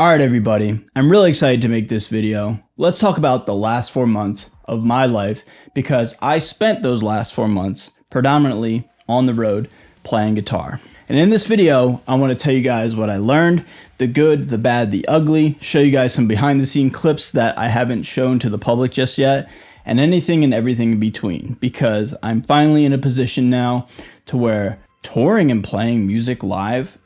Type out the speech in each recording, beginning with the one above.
Alright everybody, I'm really excited to make this video. Let's talk about the last 4 months of my life because I spent those last 4 months predominantly on the road playing guitar. And in this video, I want to tell you guys what I learned, the good, the bad, the ugly, show you guys some behind the scene clips that I haven't shown to the public just yet, and anything and everything in between, because I'm finally in a position now to where touring and playing music live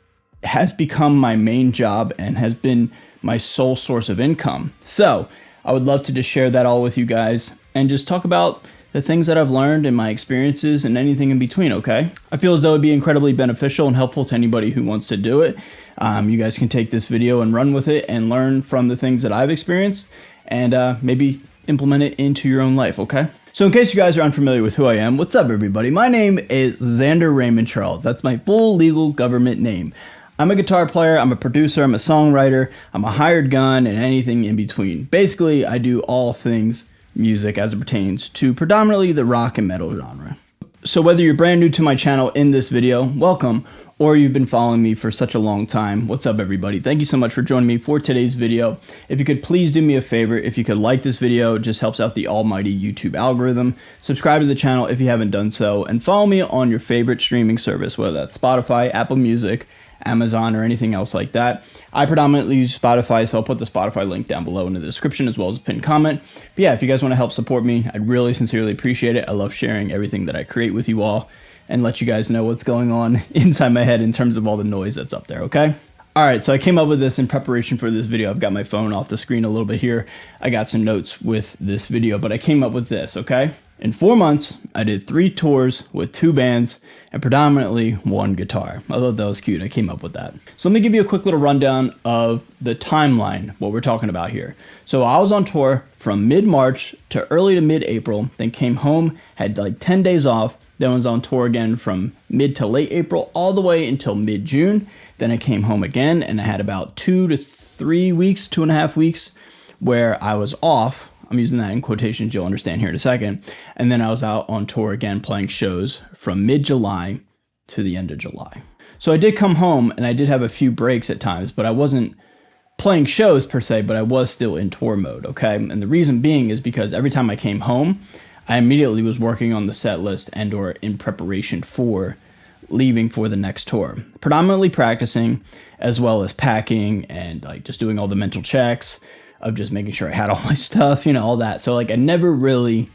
has become my main job and has been my sole source of income. So I would love to just share that all with you guys and just talk about the things that I've learned and my experiences and anything in between, okay? I feel as though it would be incredibly beneficial and helpful to anybody who wants to do it. You guys can take this video and run with it and learn from the things that I've experienced and maybe implement it into your own life, okay? So in case you guys are unfamiliar with who I am, what's up everybody? My name is Xander Raymond Charles. That's my full legal government name. I'm a guitar player, I'm a producer, I'm a songwriter, I'm a hired gun, and anything in between. Basically, I do all things music as it pertains to predominantly the rock and metal genre. So whether you're brand new to my channel in this video, welcome, or you've been following me for such a long time, what's up everybody? Thank you so much for joining me for today's video. If you could please do me a favor, if you could like this video, it just helps out the almighty YouTube algorithm. Subscribe to the channel if you haven't done so, and follow me on your favorite streaming service, whether that's Spotify, Apple Music, Amazon, or anything else like that. I predominantly use Spotify, so I'll put the Spotify link down below in the description as well as a pinned comment. But yeah, if you guys want to help support me, I'd really sincerely appreciate it. I love sharing everything that I create with you all and let you guys know what's going on inside my head in terms of all the noise that's up there, okay? Alright, so I came up with this in preparation for this video. I've got my phone off the screen a little bit here. I got some notes with this video, but I came up with this, okay? In 4 months, I did 3 tours with 2 bands and predominantly 1 guitar. I thought that was cute. I came up with that. So let me give you a quick little rundown of the timeline, what we're talking about here. So I was on tour from mid-March to early to mid-April, then came home, had like 10 days off, then was on tour again from mid to late April all the way until mid-June. Then I came home again and I had about 2 to 3 weeks, 2.5 weeks where I was off. I'm using that in quotations, you'll understand here in a second. And then I was out on tour again playing shows from mid-July to the end of July. So I did come home and I did have a few breaks at times, but I wasn't playing shows per se, but I was still in tour mode, okay? And the reason being is because every time I came home, I immediately was working on the set list and or in preparation for leaving for the next tour. Predominantly practicing as well as packing and like just doing all the mental checks of just making sure I had all my stuff, you know, all that. So like I never really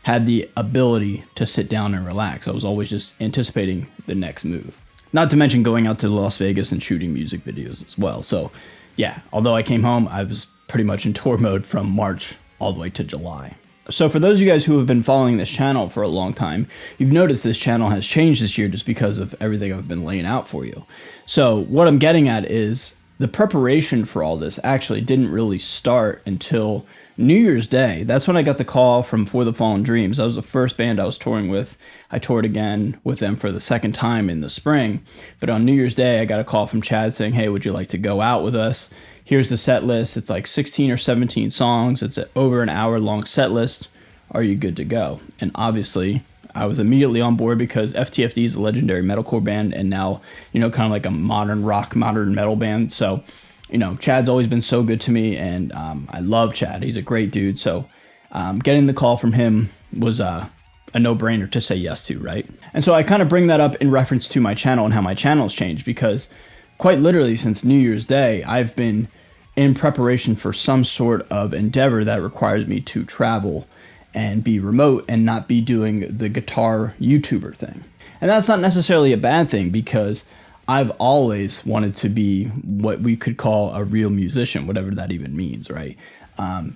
had the ability to sit down and relax. I was always just anticipating the next move. Not to mention going out to Las Vegas and shooting music videos as well. So yeah, although I came home, I was pretty much in tour mode from March all the way to July. So for those of you guys who have been following this channel for a long time, you've noticed this channel has changed this year just because of everything I've been laying out for you. So what I'm getting at is the preparation for all this actually didn't really start until New Year's Day. That's when I got the call from For the Fallen Dreams. That was the first band I was touring with. I toured again with them for the second time in the spring. But on New Year's Day, I got a call from Chad saying, hey, would you like to go out with us? Here's the set list. It's like 16 or 17 songs. It's an over an hour long set list. Are you good to go? And obviously, I was immediately on board because FTFD is a legendary metalcore band and now, you know, kind of like a modern rock, modern metal band. So, you know, Chad's always been so good to me and I love Chad. He's a great dude. So getting the call from him was a no-brainer to say yes to, right? And so I kind of bring that up in reference to my channel and how my channel's changed because quite literally since New Year's Day, I've been in preparation for some sort of endeavor that requires me to travel and be remote and not be doing the guitar YouTuber thing. And that's not necessarily a bad thing because I've always wanted to be what we could call a real musician, whatever that even means, right?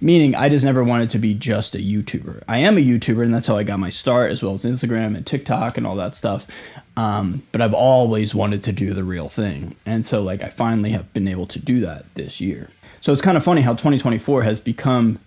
Meaning I just never wanted to be just a YouTuber. I am a YouTuber and that's how I got my start, as well as Instagram and TikTok and all that stuff. But I've always wanted to do the real thing. And so like I finally have been able to do that this year. So it's kind of funny how 2024 has become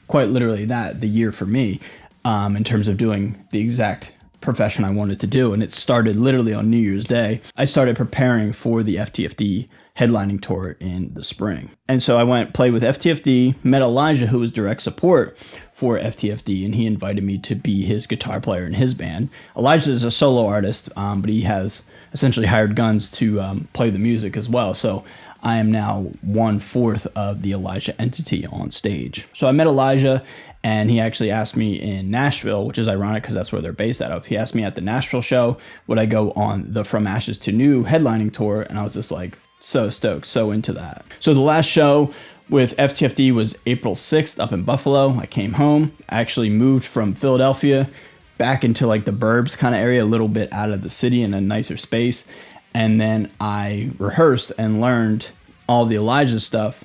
quite literally that, the year for me, in terms of doing the exact profession I wanted to do. And it started literally on New Year's Day. I started preparing for the FTFD headlining tour in the spring. And so I went play with FTFD, met Elijah, who was direct support for FTFD, and he invited me to be his guitar player in his band. Elijah is a solo artist, but he has essentially hired guns to play the music as well. So I am now 1/4 of the Elijah entity on stage. So I met Elijah, and he actually asked me in Nashville, which is ironic because that's where they're based out of. He asked me at the Nashville show, would I go on the From Ashes to New headlining tour? And I was just like, so stoked, so into that. So the last show with FTFD was April 6th up in Buffalo. I came home. I actually moved from Philadelphia back into like the burbs kind of area, a little bit out of the city in a nicer space. And then I rehearsed and learned all the Elijah stuff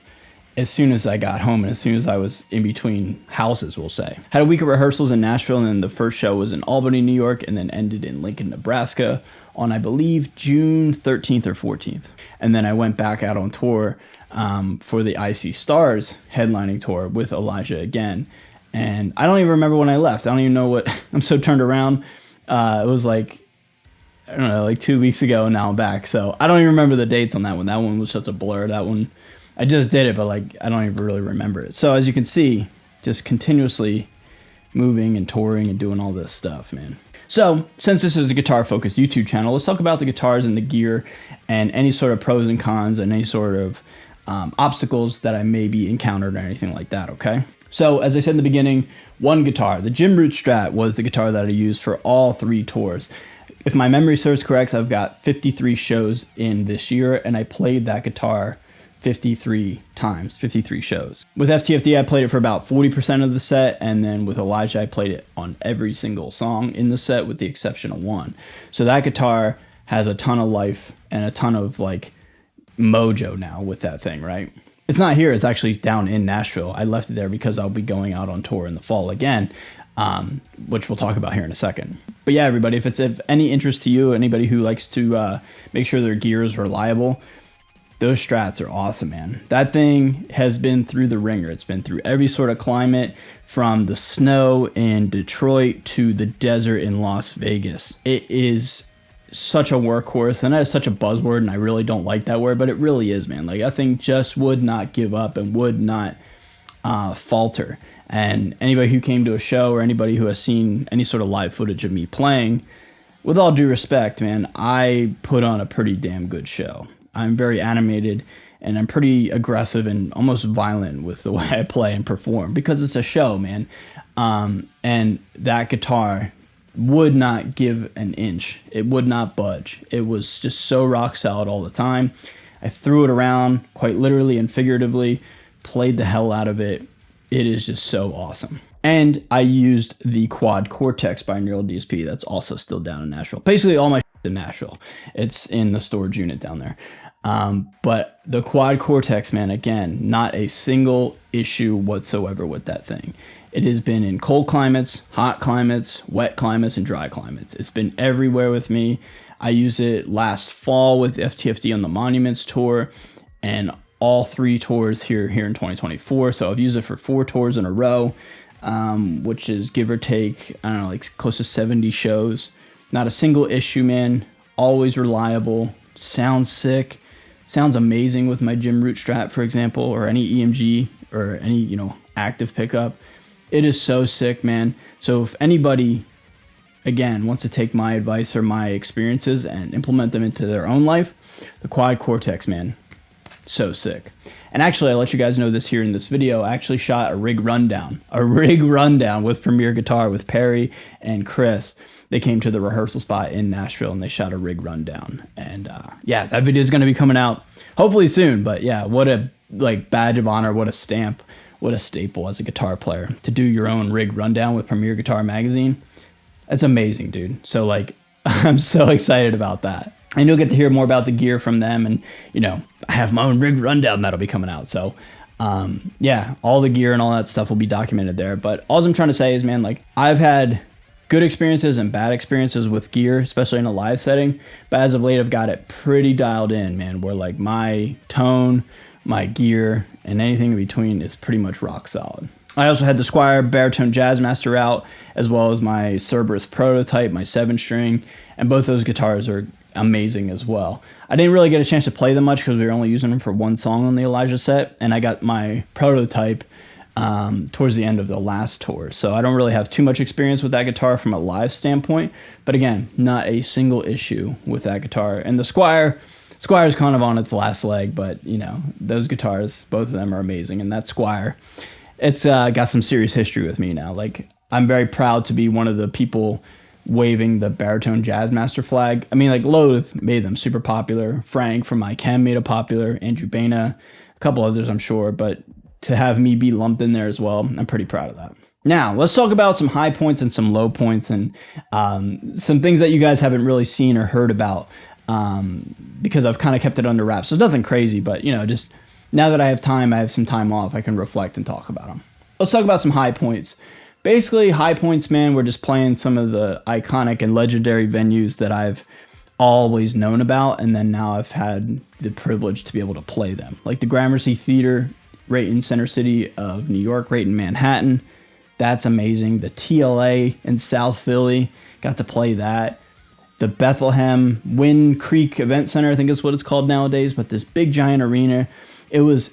as soon as I got home and as soon as I was in between houses, we'll say. Had a week of rehearsals in Nashville, and then the first show was in Albany, New York, and then ended in Lincoln, Nebraska on, I believe, June 13th or 14th. And then I went back out on tour for the IC Stars headlining tour with Elijah again. And I don't even remember when I left. I don't even know what, I'm so turned around. It was like, I don't know, like 2 weeks ago, and now I'm back. So I don't even remember the dates on that one. That one was such a blur. That one, I just did it, but like I don't even really remember it. So as you can see, just continuously moving and touring and doing all this stuff, man. So since this is a guitar-focused YouTube channel, let's talk about the guitars and the gear and any sort of pros and cons and any sort of obstacles that I maybe encountered or anything like that, okay? So as I said in the beginning, one guitar. The Jim Root Strat was the guitar that I used for all 3 tours. If my memory serves correct, I've got 53 shows in this year, and I played that guitar 53 times, 53 shows. With FTFD, I played it for about 40% of the set, and then with Elijah, I played it on every single song in the set with the exception of one. So that guitar has a ton of life and a ton of like mojo now with that thing, right? It's not here, it's actually down in Nashville. I left it there because I'll be going out on tour in the fall again, which we'll talk about here in a second. But yeah, everybody, if it's of any interest to you, anybody who likes to make sure their gear is reliable, those Strats are awesome, man. That thing has been through the ringer. It's been through every sort of climate, from the snow in Detroit to the desert in Las Vegas. It is such a workhorse, and that is such a buzzword, and I really don't like that word, but it really is, man. Like, that thing just would not give up and would not falter. And anybody who came to a show or anybody who has seen any sort of live footage of me playing, with all due respect, man, I put on a pretty damn good show. I'm very animated, and I'm pretty aggressive and almost violent with the way I play and perform because it's a show, man. And that guitar would not give an inch. It would not budge. It was just so rock solid all the time. I threw it around quite literally and figuratively, played the hell out of it. It is just so awesome. And I used the Quad Cortex by Neural DSP. That's also still down in Nashville. Basically, all my shit's in Nashville. It's in the storage unit down there. But the Quad Cortex, man, again, not a single issue whatsoever with that thing. It has been in cold climates, hot climates, wet climates, and dry climates. It's been everywhere with me. I used it last fall with FTFD on the Monuments tour, and all 3 tours here in 2024. So I've used it for 4 tours in a row, which is give or take, I don't know, like close to 70 shows. Not a single issue, man. Always reliable. Sounds sick. Sounds amazing with my Jim Root Strat, for example, or any EMG or any, active pickup. It is so sick, man. So if anybody, again, wants to take my advice or my experiences and implement them into their own life, the Quad Cortex, man, so sick. And actually, I'll let you guys know this here in this video. I actually shot a rig rundown with Premier Guitar with Perry and Chris. They came to the rehearsal spot in Nashville and they shot a rig rundown. And yeah, that video is going to be coming out hopefully soon. But yeah, what a badge of honor, what a stamp, what a staple as a guitar player to do your own rig rundown with Premier Guitar Magazine. That's amazing, dude. So I'm so excited about that. And you'll get to hear more about the gear from them. And, I have my own rig rundown that'll be coming out. So, yeah, all the gear and all that stuff will be documented there. But all I'm trying to say is, man, I've had good experiences and bad experiences with gear, especially in a live setting. But as of late, I've got it pretty dialed in, man, where my tone, my gear, and anything in between is pretty much rock solid. I also had the Squier Baritone Jazzmaster out, as well as my Cerberus Prototype, my 7-string, and both those guitars are amazing as well. I didn't really get a chance to play them much because we were only using them for one song on the Elijah set, and I got my Prototype towards the end of the last tour. So I don't really have too much experience with that guitar from a live standpoint, but again, not a single issue with that guitar. And the Squier Squire's kind of on its last leg, but you know, those guitars, both of them are amazing. And that Squire, it's got some serious history with me now. Like, I'm very proud to be one of the people waving the baritone Jazzmaster flag. I mean, like, Loath made them super popular. Frank from My Chem made it popular. Andrew Baina, a couple others, I'm sure. But to have me be lumped in there as well, I'm pretty proud of that. Now, let's talk about some high points and some low points and some things that you guys haven't really seen or heard about because I've kind of kept it under wraps. So it's nothing crazy, but, you know, just now that I have time, I have some time off, I can reflect and talk about them. Let's talk about some high points. Basically, high points, man, we're just playing some of the iconic and legendary venues that I've always known about, and then now I've had the privilege to be able to play them. Like the Gramercy Theater, right in Center City of New York, right in Manhattan. That's amazing. The TLA in South Philly, got to play that. The Bethlehem Wind Creek Event Center, I think is what it's called nowadays, but this big giant arena. It was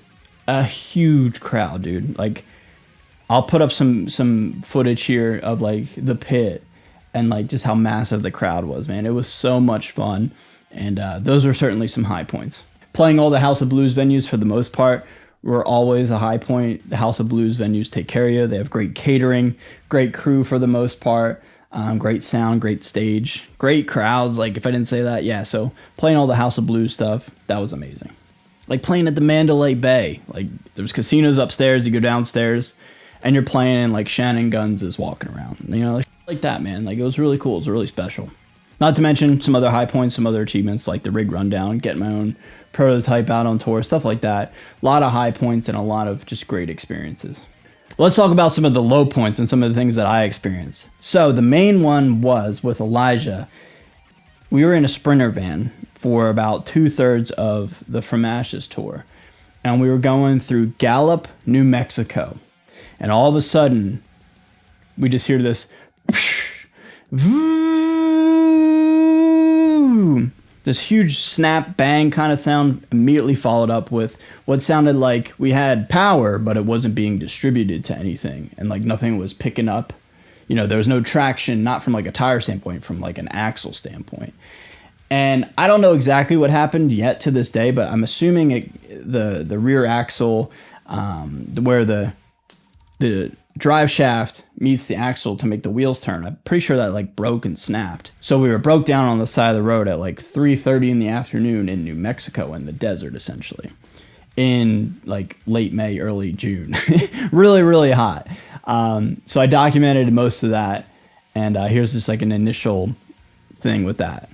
a huge crowd, dude. Like, I'll put up some footage here of like the pit and like just how massive the crowd was, man. It was so much fun, and those were certainly some high points. Playing all the House of Blues venues for the most part were always a high point. The House of Blues venues take care of you. They have great catering, great crew for the most part, great sound, great stage, great crowds. Like, if I didn't say that, yeah. So playing all the House of Blues stuff, that was amazing. Like playing at the Mandalay Bay. Like, there's casinos upstairs. You go downstairs, and you're playing, and like Shannon Guns is walking around. You know, like that, man. Like, it was really cool. It was really special. Not to mention some other high points, some other achievements like the rig rundown, getting my own prototype out on tour, stuff like that. A lot of high points and a lot of just great experiences. Let's talk about some of the low points and some of the things that I experienced. So the main one was with Elijah. We were in a Sprinter van for about 2/3 of the From Ashes tour, and we were going through Gallup, New Mexico, and all of a sudden we just hear this this huge snap bang kind of sound, immediately followed up with what sounded like we had power, but it wasn't being distributed to anything, and like nothing was picking up. You know, there was no traction, not from like a tire standpoint, from like an axle standpoint. And I don't know exactly what happened yet to this day, but I'm assuming the rear axle, where the drive shaft meets the axle to make the wheels turn, I'm pretty sure that like broke and snapped. So we were broke down on the side of the road at like 3:30 in the afternoon in New Mexico, in the desert, essentially, in like late May, early June. Really, really hot. So I documented most of that, and here's just like an initial thing with that.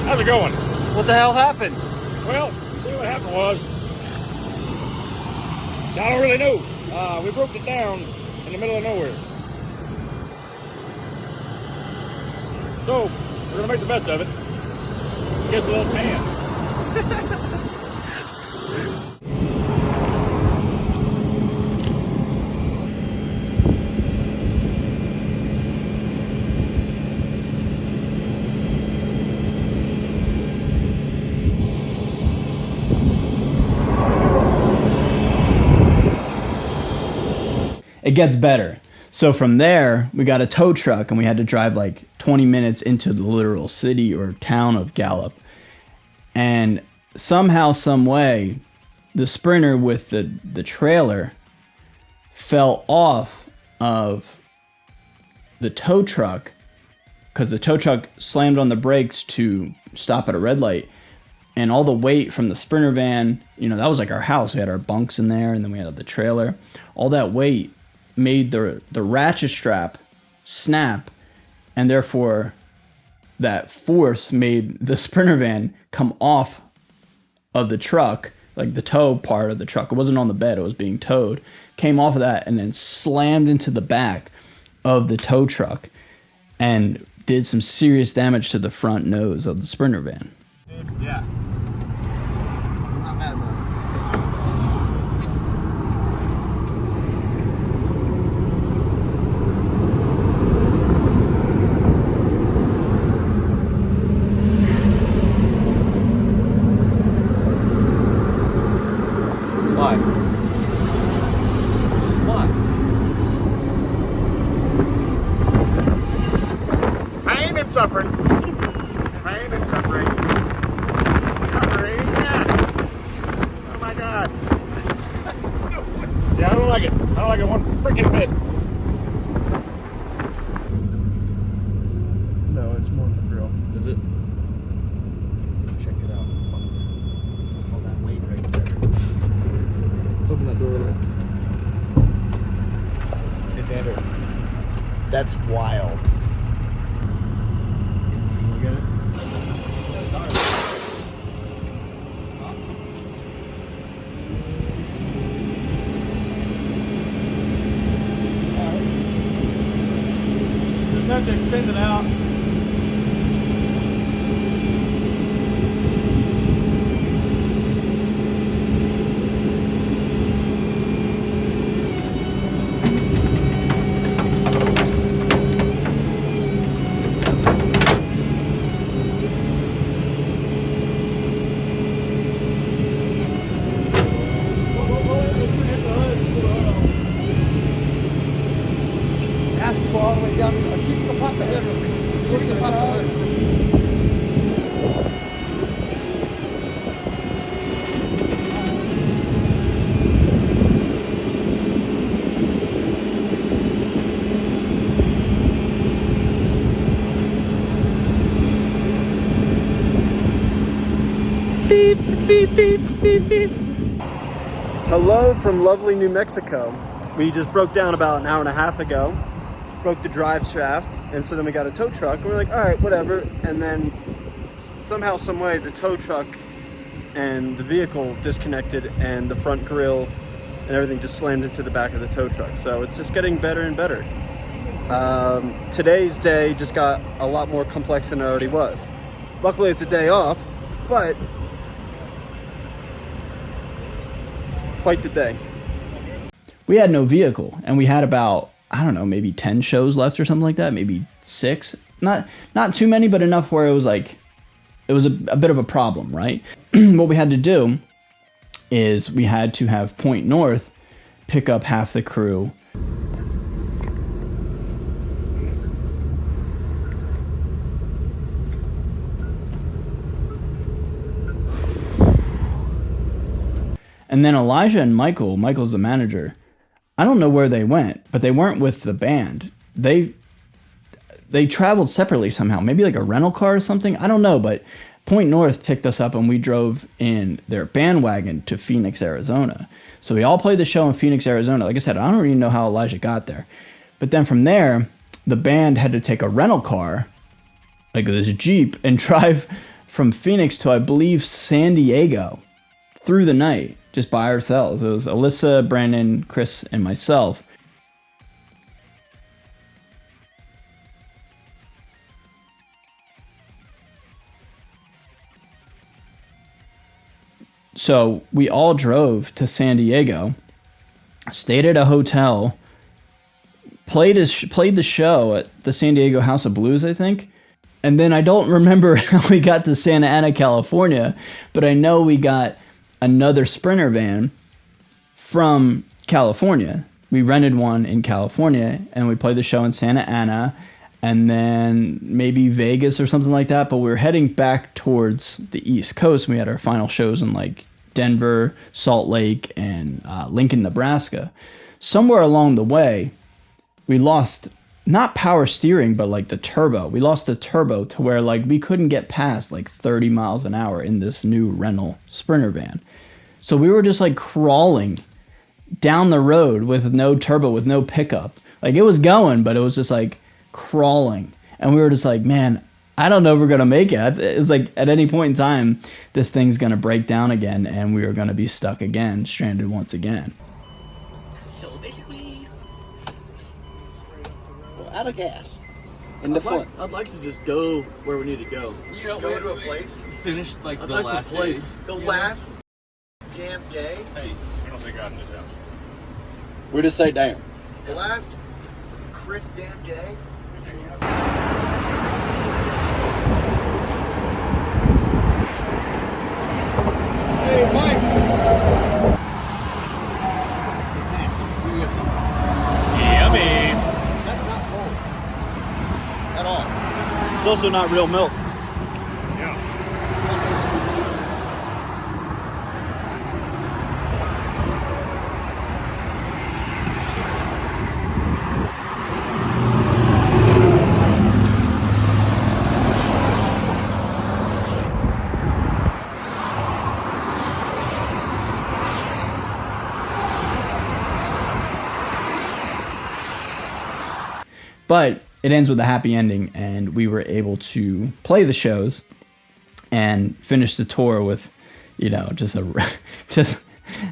How's it going? What the hell happened? Well, see what happened was, I don't really know. We broke it down in the middle of nowhere. So, we're gonna make the best of it. Gets a little tan. It gets better. So from there, we got a tow truck, and we had to drive like 20 minutes into the literal city or town of Gallup. And somehow, some way, the Sprinter with the trailer fell off of the tow truck, because the tow truck slammed on the brakes to stop at a red light. And all the weight from the Sprinter van, you know, that was like our house. We had our bunks in there, and then we had the trailer. All that weight made the ratchet strap snap, and therefore that force made the Sprinter van come off of the truck, like the tow part of the truck. It wasn't on the bed, it was being towed. Came off of that and then slammed into the back of the tow truck and did some serious damage to the front nose of the Sprinter van. Yeah. I'm not mad about it. suffering. Pain and suffering. Suffering. Oh my God. Yeah, I don't like it. I don't like it one freaking bit. No, it's more than the grill. Is it? Check it out. Fuck. All that weight right there. Open that door a little. Hey, Xander. That's wild. Look at it. Just have to extend it out. All the way down. See if you can pop the hood real quick. See if you can pop the hood. Beep, beep, beep, beep, beep. Hello from lovely New Mexico. We just broke down about an hour and a half ago. Broke the drive shaft, and so then we got a tow truck, and we're like, all right, whatever. And then somehow, some way, the tow truck and the vehicle disconnected, and the front grille and everything just slammed into the back of the tow truck. So it's just getting better and better. Today's day just got a lot more complex than it already was. Luckily, it's a day off, but quite the day. We had no vehicle, and we had about, I don't know, maybe 10 shows left or something like that, maybe 6. Not too many, but enough where it was like, it was a bit of a problem, right? What we had to do is we had to have Point North pick up half the crew. And then Elijah and Michael's the manager, I don't know where they went, but they weren't with the band. They traveled separately somehow, maybe like a rental car or something. I don't know, but Point North picked us up and we drove in their bandwagon to Phoenix, Arizona. So we all played the show in Phoenix, Arizona. Like I said, I don't even know how Elijah got there. But then from there, the band had to take a rental car, like this Jeep, and drive from Phoenix to, I believe, San Diego through the night. Just by ourselves. It was Alyssa, Brandon, Chris, and myself. So we all drove to San Diego, stayed at a hotel, played the show at the San Diego House of Blues, I think. And then I don't remember how we got to Santa Ana, California, but I know we got another Sprinter van from California. We rented one in California and we played the show in Santa Ana and then maybe Vegas or something like that. But we were heading back towards the East Coast. We had our final shows in like Denver, Salt Lake, and Lincoln, Nebraska. Somewhere along the way, we lost not power steering, but like the turbo. We lost the turbo to where like we couldn't get past like 30 miles an hour in this new rental Sprinter van. So we were just like crawling down the road with no turbo, with no pickup. Like it was going, but it was just like crawling. And we were just like, man, I don't know if we're going to make it. It's like at any point in time, this thing's going to break down again and we are going to be stuck again, stranded once again. So basically, we're out of gas in the front. I'd like to just go where we need to go. You know, Go to a place. finished like I'd the like last to place day. the last damn day. Hey, we don't say God in this house. We just say damn. The last Chris damn day. Hey, Mike. It's nasty. We get Yummy. That's not cold at all. It's also not real milk. Yeah. But it ends with a happy ending, and we were able to play the shows and finish the tour with, you know, just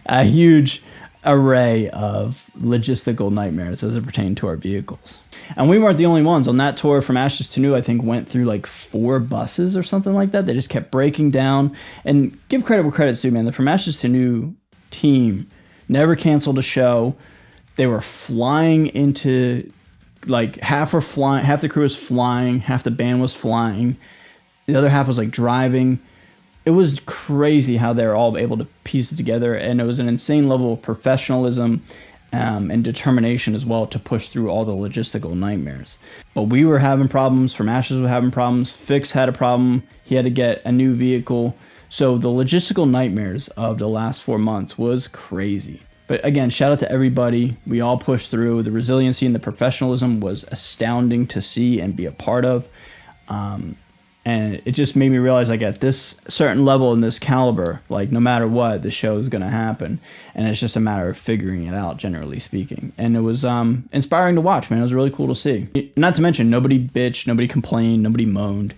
a huge array of logistical nightmares as it pertained to our vehicles. And we weren't the only ones on that tour. From Ashes to New, I think went through like 4 buses or something like that. They just kept breaking down. And give credit where credit's due, man. The From Ashes to New team never canceled a show. They were flying into, like, half were flying, half the crew was flying, half the band was flying, the other half was like driving. It was crazy how they were all able to piece it together, and it was an insane level of professionalism and determination as well to push through all the logistical nightmares. But we were having problems. From Ashes was having problems. Fix had a problem. He had to get a new vehicle. So the logistical nightmares of the last 4 months was crazy. But again, shout out to everybody. We all pushed through. The resiliency and the professionalism was astounding to see and be a part of. And it just made me realize, like, at this certain level in this caliber, like, no matter what, the show is going to happen. And it's just a matter of figuring it out, generally speaking. And it was inspiring to watch, man. It was really cool to see. Not to mention, nobody bitched, nobody complained, nobody moaned.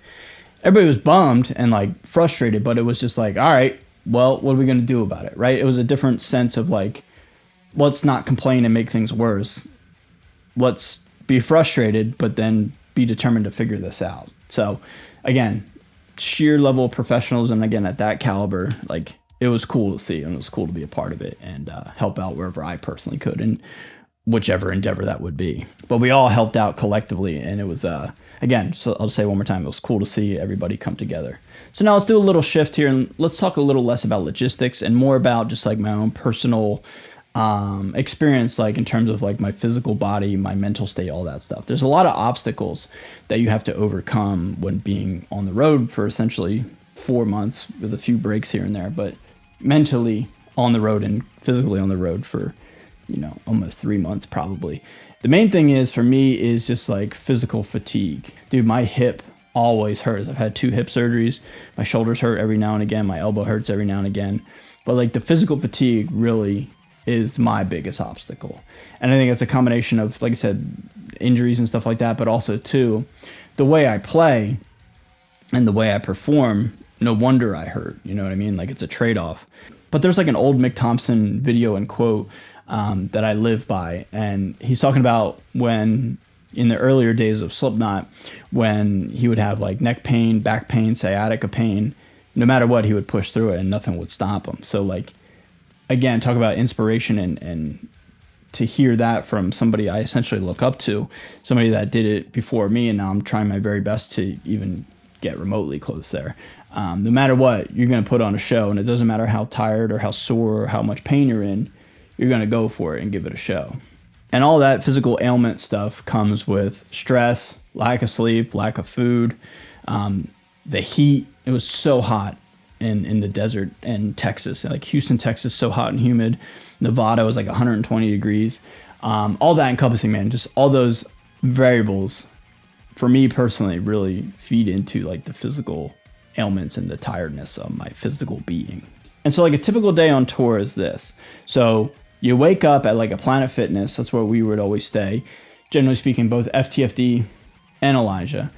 Everybody was bummed and, like, frustrated, but it was just like, all right, well, what are we going to do about it, right? It was a different sense of, like, let's not complain and make things worse. Let's be frustrated, but then be determined to figure this out. So, again, sheer level of professionalism, again, at that caliber, like, it was cool to see, and it was cool to be a part of it and help out wherever I personally could in whichever endeavor that would be. But we all helped out collectively, and it was, again, so I'll say one more time, it was cool to see everybody come together. So now let's do a little shift here, and let's talk a little less about logistics and more about just, like, my own personal experience, like, in terms of, like, my physical body, my mental state, all that stuff. There's a lot of obstacles that you have to overcome when being on the road for essentially 4 months with a few breaks here and there, but mentally on the road and physically on the road for, you know, almost 3 months probably. The main thing is for me is just, like, physical fatigue. Dude, my hip always hurts. I've had 2 hip surgeries. My shoulders hurt every now and again. My elbow hurts every now and again. But, like, the physical fatigue really is my biggest obstacle. And I think it's a combination of, like I said, injuries and stuff like that, but also too, the way I play and the way I perform, no wonder I hurt, you know what I mean? Like, it's a trade-off. But there's, like, an old Mick Thompson video and quote that I live by, and he's talking about when, in the earlier days of Slipknot, when he would have, like, neck pain, back pain, sciatica pain, no matter what, he would push through it and nothing would stop him. So, like, again, talk about inspiration and to hear that from somebody I essentially look up to, somebody that did it before me, and now I'm trying my very best to even get remotely close there. No matter what, you're going to put on a show, and it doesn't matter how tired or how sore or how much pain you're in, you're going to go for it and give it a show. And all that physical ailment stuff comes with stress, lack of sleep, lack of food, the heat. It was so hot in the desert in Texas, like Houston, Texas, so hot and humid. Nevada was like 120 degrees. All that encompassing, man, just all those variables for me personally really feed into, like, the physical ailments and the tiredness of my physical being. And so, like, a typical day on tour is this. So you wake up at, like, a Planet Fitness. That's where we would always stay. Generally speaking, both FTFD and Elijah.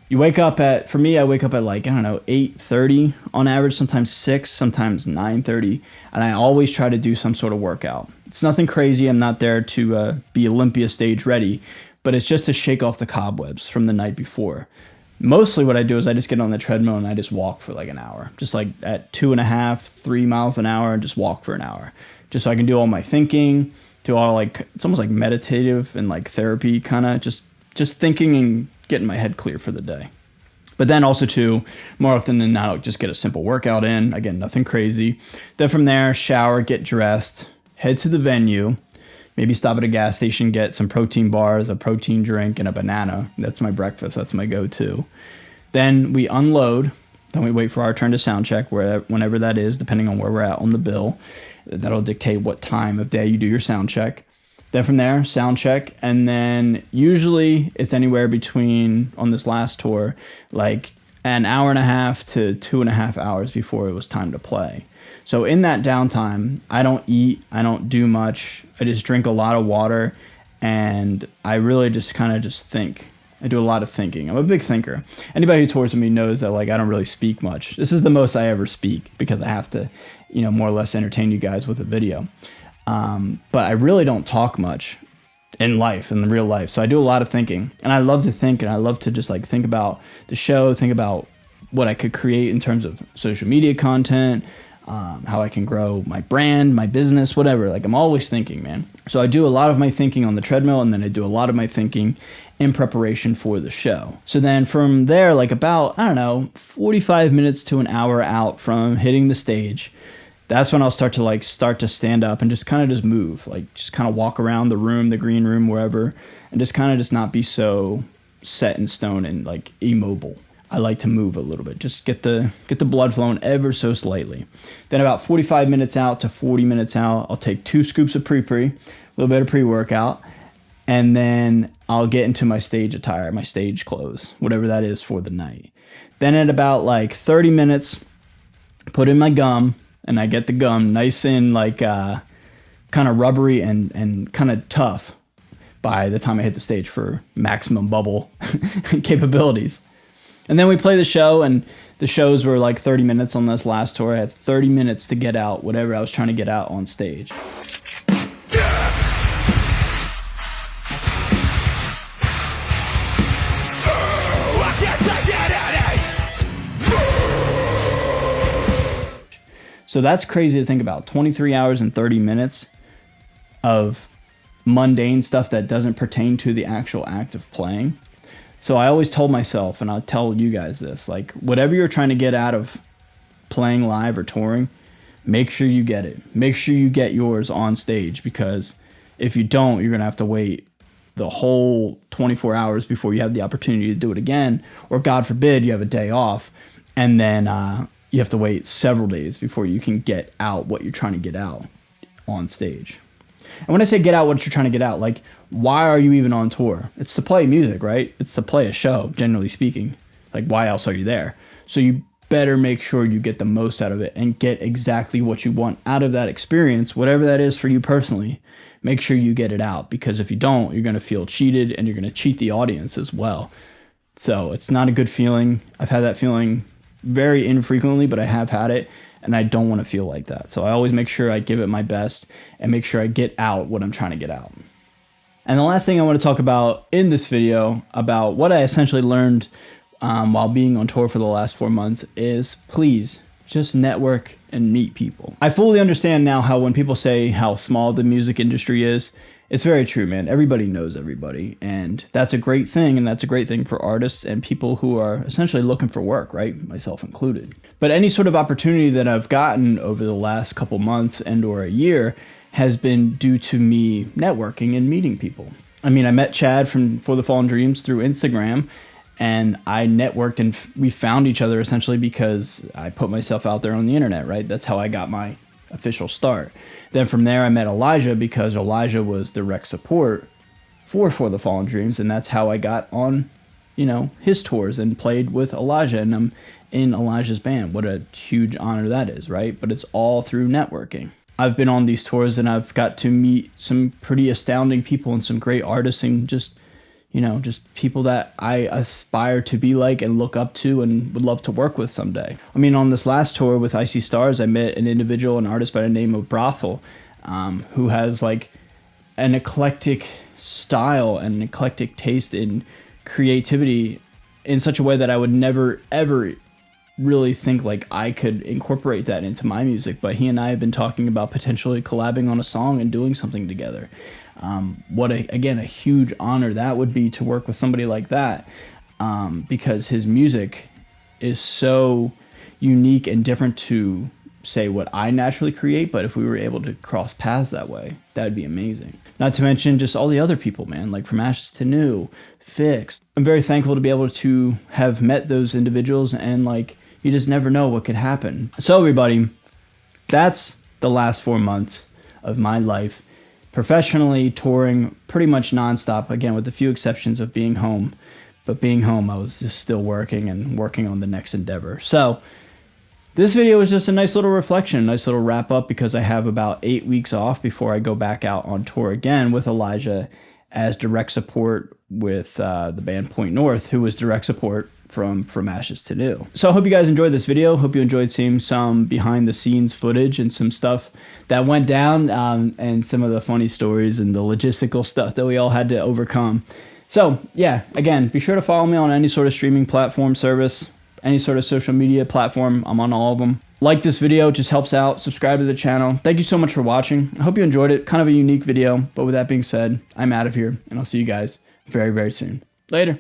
You wake up at, for me, I wake up at, like, I don't know, 8:30 on average, sometimes 6, sometimes 9:30. And I always try to do some sort of workout. It's nothing crazy. I'm not there to be Olympia stage ready, but it's just to shake off the cobwebs from the night before. Mostly what I do is I just get on the treadmill and I just walk for like an hour, just like at 2.5, 3 miles an hour, and just walk for an hour, just so I can do all my thinking, do all, like, it's almost like meditative and like therapy kind of, just thinking and getting my head clear for the day. But then also too, more often than not, I'll just get a simple workout in. Again, nothing crazy. Then from there, shower, get dressed, head to the venue, maybe stop at a gas station, get some protein bars, a protein drink, and a banana. That's my breakfast. That's my go-to. Then we unload. Then we wait for our turn to sound check, whenever that is, depending on where we're at on the bill. That'll dictate what time of day you do your sound check. Then from there, sound check, and then usually it's anywhere between, on this last tour, like an hour and a half to 2.5 hours before it was time to play. So in that downtime, I don't eat, I don't do much, I just drink a lot of water, and I really just kind of just think. I do a lot of thinking. I'm a big thinker. Anybody who tours with me knows that, like, I don't really speak much. This is the most I ever speak because I have to, more or less entertain you guys with a video. But I really don't talk much in life, in the real life. So I do a lot of thinking, and I love to think, and I love to just like think about the show, think about what I could create in terms of social media content, how I can grow my brand, my business, whatever. Like, I'm always thinking, man. So I do a lot of my thinking on the treadmill, and then I do a lot of my thinking in preparation for the show. So then from there, like about, 45 minutes to an hour out from hitting the stage, that's when I'll start to stand up and just kind of just move, like just kind of walk around the room, the green room, wherever, and just kind of just not be so set in stone and like immobile. I like to move a little bit, just get the blood flowing ever so slightly. Then about 45 minutes out to 40 minutes out, I'll take 2 scoops of pre-pre, a little bit of pre-workout, and then I'll get into my stage attire, my stage clothes, whatever that is for the night. Then at about like 30 minutes, put in my gum, and I get the gum nice and like kind of rubbery and kind of tough by the time I hit the stage for maximum bubble capabilities. And then we play the show, and the shows were like 30 minutes on this last tour. I had 30 minutes to get out whatever I was trying to get out on stage. So that's crazy to think about. 23 hours and 30 minutes of mundane stuff that doesn't pertain to the actual act of playing. So I always told myself, and I'll tell you guys this, like, whatever you're trying to get out of playing live or touring, make sure you get it. Make sure you get yours on stage, because if you don't, you're going to have to wait the whole 24 hours before you have the opportunity to do it again. Or God forbid, you have a day off, and then you have to wait several days before you can get out what you're trying to get out on stage. And when I say get out what you're trying to get out, like, why are you even on tour? It's to play music, right? It's to play a show, generally speaking. Like, why else are you there? So you better make sure you get the most out of it and get exactly what you want out of that experience, whatever that is for you personally. Make sure you get it out, because if you don't, you're going to feel cheated, and you're going to cheat the audience as well. So it's not a good feeling. I've had that feeling very infrequently, but I have had it, and I don't want to feel like that. So I always make sure I give it my best and make sure I get out what I'm trying to get out. And the last thing I want to talk about in this video, about what I essentially learned while being on tour for the last 4 months, is please just network and meet people. I fully understand now how when people say how small the music industry is, it's very true, man. Everybody knows everybody, and that's a great thing, and that's a great thing for artists and people who are essentially looking for work, right? Myself included. But any sort of opportunity that I've gotten over the last couple months and or a year has been due to me networking and meeting people. I mean, I met Chad from For the Fallen Dreams through Instagram, and I networked, and we found each other essentially because I put myself out there on the internet, right? That's how I got my official start. Then from there, I met Elijah because Elijah was direct support for the Fallen Dreams, and that's how I got on, his tours and played with Elijah, and I'm in Elijah's band. What a huge honor that is, right? But it's all through networking. I've been on these tours, and I've got to meet some pretty astounding people and some great artists, and just people that I aspire to be like and look up to and would love to work with someday. I mean, on this last tour with Icy Stars, I met an artist by the name of Brothel, who has like an eclectic style and an eclectic taste in creativity in such a way that I would never, ever really think like I could incorporate that into my music. But he and I have been talking about potentially collabing on a song and doing something together. What a huge honor that would be to work with somebody like that, because his music is so unique and different to say what I naturally create. But if we were able to cross paths that way, that would be amazing. Not to mention just all the other people, man, like From Ashes to New, Fix. I'm very thankful to be able to have met those individuals, and like, you just never know what could happen. So everybody, that's the last 4 months of my life. Professionally touring pretty much nonstop, again, with a few exceptions of being home. But being home, I was just still working and working on the next endeavor. So this video was just a nice little reflection, a nice little wrap up, because I have about 8 weeks off before I go back out on tour again with Elijah as direct support with the band Point North, who was direct support from Ashes to New. So I hope you guys enjoyed this video. Hope you enjoyed seeing some behind the scenes footage and some stuff that went down, and some of the funny stories and the logistical stuff that we all had to overcome. So yeah, again, be sure to follow me on any sort of streaming platform service, any sort of social media platform. I'm on all of them. Like this video, just helps out. Subscribe to the channel. Thank you so much for watching. I hope you enjoyed it. Kind of a unique video, but with that being said, I'm out of here, and I'll see you guys very, very soon. Later.